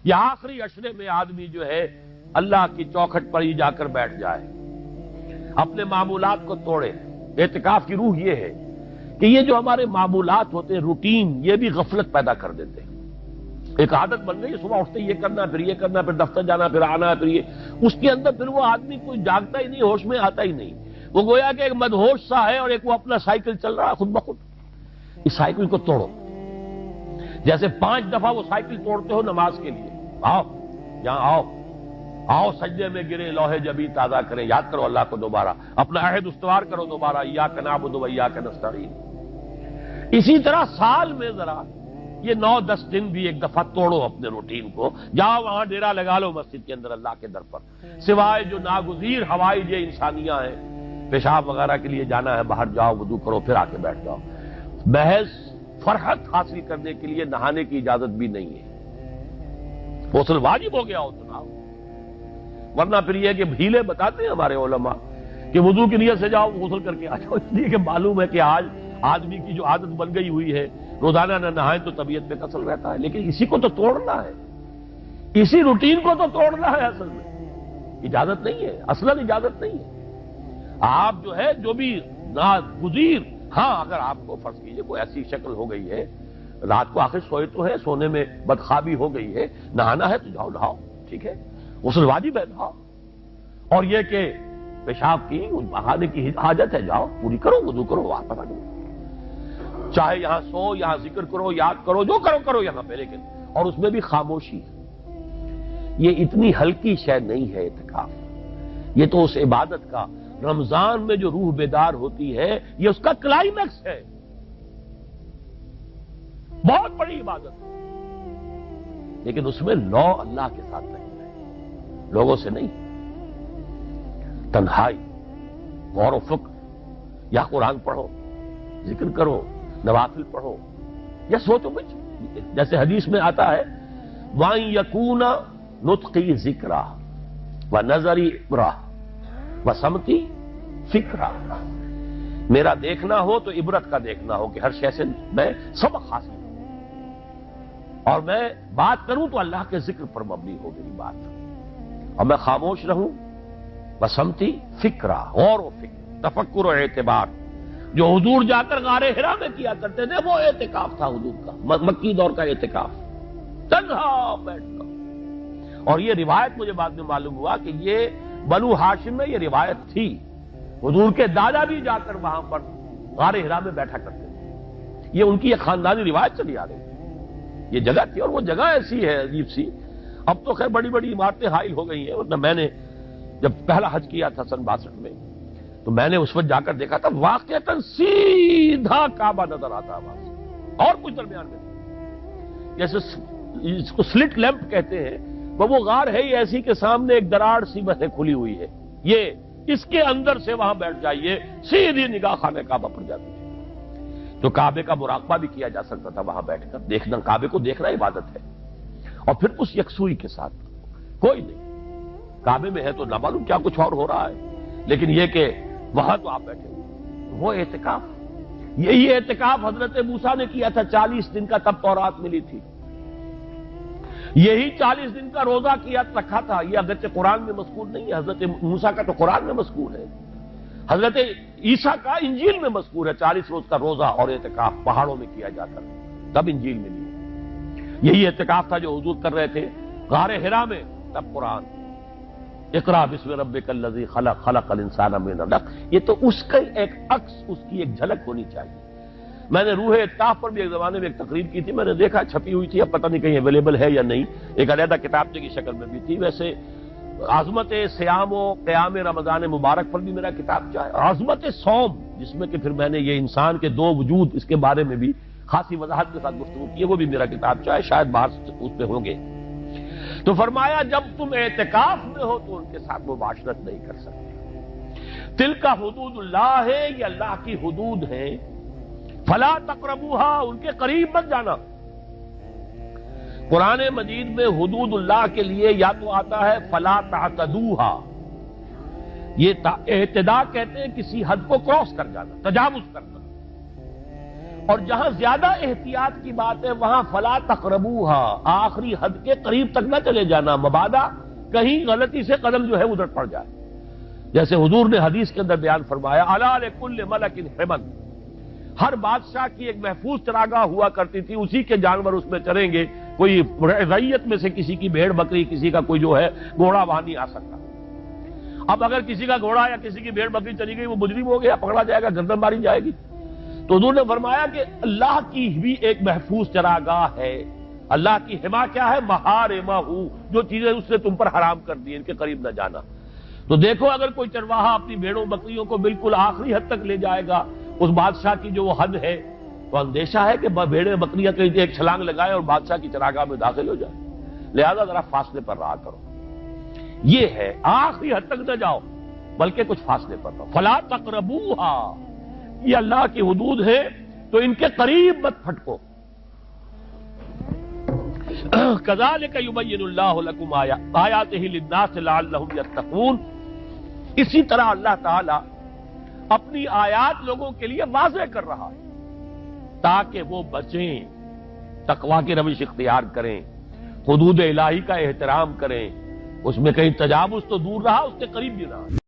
یہ آخری عشرے میں آدمی جو ہے اللہ کی چوکھٹ پر ہی جا کر بیٹھ جائے، اپنے معمولات کو توڑے۔ اعتکاف کی روح یہ ہے کہ یہ جو ہمارے معمولات ہوتے ہیں، روٹین، یہ بھی غفلت پیدا کر دیتے ہیں۔ ایک عادت بن گئی، صبح اٹھتے یہ کرنا، پھر یہ کرنا، پھر دفتر جانا، پھر آنا، پھر یہ، اس کے اندر پھر وہ آدمی کوئی جاگتا ہی نہیں، ہوش میں آتا ہی نہیں۔ وہ گویا کہ ایک مدہوش سا ہے اور ایک وہ اپنا سائیکل چل رہا ہے خود بخود۔ اس سائیکل کو توڑو، جیسے 5 دفعہ وہ سائیکل توڑتے ہو نماز کے لیے۔ آؤ یہاں آؤ سجدے میں گرے لوح جبی تازہ کریں، یاد کرو اللہ کو دوبارہ، اپنا عہد استوار کرو دوبارہ، ایاک نعبد و ایاک نستعین۔ اسی طرح سال میں ذرا یہ 9-10 دن بھی ایک دفعہ توڑو اپنے روٹین کو، جاؤ وہاں ڈیرا لگا لو مسجد کے اندر اللہ کے در پر، سوائے جو ناگزیر ہوائج انسانیاں ہیں، پیشاب وغیرہ کے لیے جانا ہے باہر جاؤ، وضو کرو، پھر آ کے بیٹھ جاؤ۔ محض فرحت حاصل کرنے کے لیے نہانے کی اجازت بھی نہیں ہے، غسل واجب ہو گیا ہو تو نہ، ورنہ پھر یہ کہ ہیلے بتاتے ہیں ہمارے علماء کہ وضو کی نیت سے جاؤ غسل کر کے آ جاؤ، اس لیے کہ معلوم ہے کہ آج آدمی کی جو عادت بن گئی ہوئی ہے روزانہ نہ نہائیں تو طبیعت میں کسل رہتا ہے، لیکن اسی کو تو توڑنا ہے، اسی روٹین کو تو توڑنا ہے۔ اصل میں اجازت نہیں ہے، اصلاً اجازت نہیں ہے۔ آپ جو ہے جو بھی ناگزیر، ہاں اگر آپ کو فرض کیجئے کوئی ایسی شکل ہو گئی ہے، رات کو آخر سوئے تو ہے، سونے میں بدخوابی ہو گئی ہے، نہانا ہے تو جاؤ نہاؤ، ٹھیک ہے، غسل واجب ہے نہاؤ، اور یہ کہ پیشاب کی بہانے کی حاجت ہے جاؤ پوری کرو، وضو کرو، واپس آ جاؤ، چاہے یہاں سو، یہاں ذکر کرو، یاد کرو، جو کرو یہاں پہ، لیکن اور اس میں بھی خاموشی۔ یہ اتنی ہلکی شے نہیں ہے اعتکاف، یہ تو اس عبادت کا، رمضان میں جو روح بیدار ہوتی ہے یہ اس کا کلائمیکس ہے، بہت بڑی عبادت ہے، لیکن اس میں لو اللہ کے ساتھ رہنا ہے، لوگوں سے نہیں، تنہائی، غور و فکر، یا قرآن پڑھو، ذکر کرو، نوافل پڑھو، یا سوچو کچھ، جیسے حدیث میں آتا ہے وَأَن يَكُونَ نُطْقِي ذِكْرًا وَنَظَرِي عِبْرَةً وَسَمْتِي فِكْرًا، میرا دیکھنا ہو تو عبرت کا دیکھنا ہو کہ ہر شے سے میں سبق حاصل کروں، اور میں بات کروں تو اللہ کے ذکر پر مبنی ہو میری بات، اور میں خاموش رہوں، وَسَمْتِي فِكْرًا، غور و فکر، تفکر و اعتبار، جو حضور جا کر غار حرا میں کیا کرتے تھے وہ اعتکاف تھا حضور کا، مکی دور کا اعتکاف، تنہا بیٹھ کر۔ اور یہ روایت مجھے بعد میں معلوم ہوا کہ یہ بنو ہاشم میں یہ روایت تھی، حضور کے دادا بھی جا کر وہاں پر غار حرا میں بیٹھا کرتے تھے، یہ ان کی ایک خاندانی روایت چلی آ رہی ہے، یہ جگہ تھی، اور وہ جگہ ایسی ہے عجیب سی، اب تو خیر بڑی بڑی عمارتیں حائل ہو گئی ہیں، ورنہ میں نے جب پہلا حج کیا تھا سن 62 میں تو میں نے اس وقت جا کر دیکھا تھا واقعتاً سیدھا کعبہ نظر آتا ہے وہاں سے، اور کچھ درمیان میں نہیں، جیسے اس کو سلٹ لیمپ کہتے ہیں، وہ غار ہے ہی ایسی کہ سامنے ایک دراڑ سی بس کھلی ہوئی ہے، یہ اس کے اندر سے وہاں بیٹھ جائیے سیدھی نگاہ خانہ کعبہ پر جاتی ہے، تو کعبے کا مراقبہ بھی کیا جا سکتا تھا وہاں بیٹھ کر، دیکھنا کعبے کو دیکھنا عبادت ہے، اور پھر اس یکسوئی کے ساتھ کوئی نہیں، کعبے میں ہے تو نہ معلوم کیا کچھ اور ہو رہا ہے، لیکن یہ کہ وہاں تو آپ بیٹھے ہوئے، وہ اعتکاف، یہی اعتکاف حضرت موسیٰ نے کیا تھا 40 دن کا، تب تورات ملی تھی، یہی 40 دن کا روزہ کیا رکھا تھا، یہ اگرچہ قرآن میں مذکور نہیں ہے، حضرت موسیٰ کا تو قرآن میں مذکور ہے، حضرت عیسیٰ کا انجیل میں مذکور ہے، 40 روز کا روزہ اور اعتکاف پہاڑوں میں کیا جاتا ہے، تب انجیل میں لی، یہی اعتکاف تھا جو حضور کر رہے تھے غار حرا میں، تب قرآن، اقرا بسم ربک الذی خلق خلق الانسان من علق، یہ تو اس کا ایک عکس، اس کی ایک جھلک ہونی چاہیے۔ میں نے روح اعتکاف پر بھی ایک زمانے میں ایک تقریر کی تھی، میں نے دیکھا چھپی ہوئی تھی، اب پتہ نہیں کہیں اویلیبل ہے یا نہیں، ایک علیحدہ کتابچے کی شکل میں بھی تھی، ویسے عظمت سیام و قیام رمضان مبارک پر بھی میرا کتابچہ ہے، عظمت صوم، جس میں کہ پھر میں نے یہ انسان کے دو وجود، اس کے بارے میں بھی خاصی وضاحت کے ساتھ گفتگو کی ہے، وہ بھی میرا کتابچہ ہے، شاید باہر اس پہ ہوں گے۔ تو فرمایا جب تم اعتکاف میں ہو تو ان کے ساتھ مباشرت نہیں کر سکتے، تلک حدود اللہ ہے، یہ اللہ کی حدود ہیں، فلا تقربوها، ان کے قریب مت جانا۔ قرآن مجید میں حدود اللہ کے لیے یا تو آتا ہے فلا تعتدوها، یہ اعتداء کہتے ہیں کسی حد کو کراس کر جانا، تجاوز کرنا، اور جہاں زیادہ احتیاط کی بات ہے وہاں فلا تقربوہا، آخری حد کے قریب تک نہ چلے جانا، مبادا کہیں غلطی سے قدم جو ہے ادھر پڑ جائے۔ جیسے حضور نے حدیث کے اندر بیان فرمایا الا لکل ملک حمن، ہر بادشاہ کی ایک محفوظ چراگاہ ہوا کرتی تھی، اسی کے جانور اس میں چریں گے، کوئی رعیت میں سے کسی کی بھیڑ بکری، کسی کا کوئی جو ہے گھوڑا وہاں نہیں آ سکتا۔ اب اگر کسی کا گھوڑا یا کسی کی بھیڑ بکری چلی گئی، وہ مجرم ہو گیا، پکڑا جائے گا، گردن ماری جائے گی۔ تو حضور نے فرمایا کہ اللہ کی بھی ایک محفوظ چراگاہ ہے۔ اللہ کی حما کیا ہے؟ محارمہ، جو چیزیں اس نے تم پر حرام کر دی، ان کے قریب نہ جانا۔ تو دیکھو اگر کوئی چرواہا اپنی بھیڑوں بکریوں کو بالکل آخری حد تک لے جائے گا اس بادشاہ کی جو وہ حد ہے، تو اندیشہ ہے کہ بھیڑیں بکریاں کہیں ایک چھلانگ لگائے اور بادشاہ کی چراگاہ میں داخل ہو جائے۔ لہذا ذرا فاصلے پر رہا کرو، یہ ہے آخری حد تک نہ جاؤ بلکہ کچھ فاصلے پر رہو۔ فلا تقربوہا، یہ اللہ کی حدود ہے تو ان کے قریب مت پھٹکو۔ کذالک یبین اللہ لکم آیاتہ للناس لعلہم یتقون، اسی طرح اللہ تعالی اپنی آیات لوگوں کے لیے واضح کر رہا ہے تاکہ وہ بچیں، تقویٰ کی روش اختیار کریں، حدود الہی کا احترام کریں، اس میں کہیں تجاوز تو دور رہا، اس کے قریب بھی رہا۔